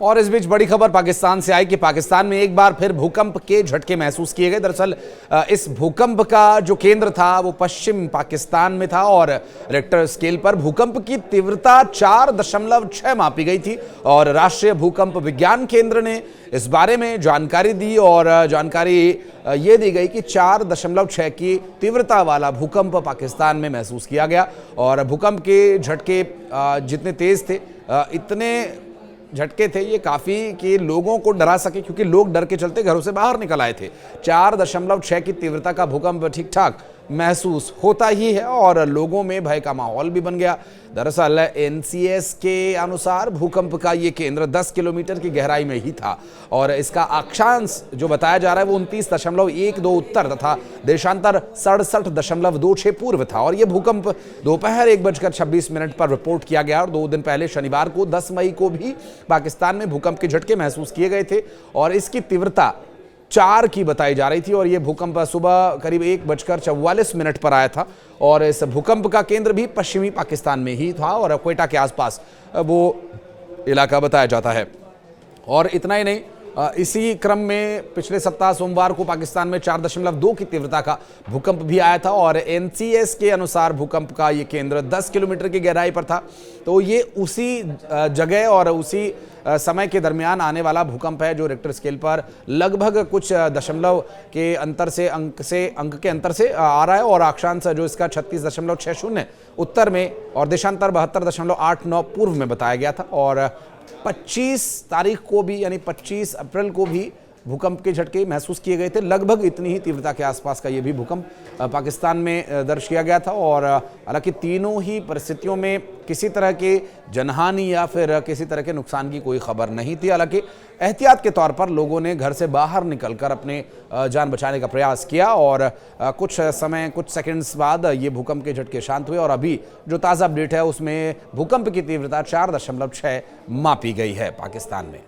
और इस बीच बड़ी खबर पाकिस्तान से आई कि पाकिस्तान में एक बार फिर भूकंप के झटके महसूस किए गए। दरअसल इस भूकंप का जो केंद्र था वो पश्चिम पाकिस्तान में था और रिक्टर स्केल पर भूकंप की तीव्रता 4.6 मापी गई थी। और राष्ट्रीय भूकंप विज्ञान केंद्र ने इस बारे में जानकारी दी और जानकारी ये दी गई कि 4.6 की तीव्रता वाला भूकंप पाकिस्तान में महसूस किया गया। और भूकंप के झटके जितने तेज थे, इतने झटके थे ये काफ़ी कि लोगों को डरा सके, क्योंकि लोग डर के चलते घरों से बाहर निकल आए थे। 4.6 की तीव्रता का भूकंप ठीक ठाक महसूस होता ही है और लोगों में भय का माहौल भी बन गया। दरअसल एनसीएस के अनुसार भूकंप का ये केंद्र 10 किलोमीटर की गहराई में ही था और इसका अक्षांश जो बताया जा रहा है वो 29.12 उत्तर तथा देशांतर 67.26 पूर्व था। और ये भूकंप दोपहर 1:26 पर रिपोर्ट किया गया और 2 दिन पहले शनिवार को 10 मई को भी पाकिस्तान में भूकंप के झटके महसूस किए गए थे और इसकी तीव्रता 4 की बताई जा रही थी। और यह भूकंप सुबह करीब 1:44 पर आया था और इस भूकंप का केंद्र भी पश्चिमी पाकिस्तान में ही था और क्वेटा के आसपास वो इलाका बताया जाता है। और इतना ही नहीं, इसी क्रम में पिछले सप्ताह सोमवार को पाकिस्तान में 4.2 की तीव्रता का भूकंप भी आया था और एनसीएस के अनुसार भूकंप का ये केंद्र 10 किलोमीटर की गहराई पर था। तो ये उसी जगह और उसी समय के दरमियान आने वाला भूकंप है जो रिक्टर स्केल पर लगभग कुछ दशमलव के अंतर से अंक के अंतर से आ रहा है और अक्षांश जो इसका 36.60 उत्तर में और देशांतर 72.89 पूर्व में बताया गया था। और 25 तारीख को भी यानी 25 अप्रैल को भी भूकंप के झटके महसूस किए गए थे। लगभग इतनी ही तीव्रता के आसपास का ये भी भूकंप पाकिस्तान में दर्ज किया गया था। और हालांकि तीनों ही परिस्थितियों में किसी तरह की जनहानि या फिर किसी तरह के नुकसान की कोई खबर नहीं थी। हालांकि एहतियात के तौर पर लोगों ने घर से बाहर निकलकर अपने जान बचाने का प्रयास किया और कुछ सेकंड्स बाद ये भूकंप के झटके शांत हुए और अभी जो ताज़ा अपडेट है उसमें भूकंप की तीव्रता 4.6 मापी गई है पाकिस्तान में।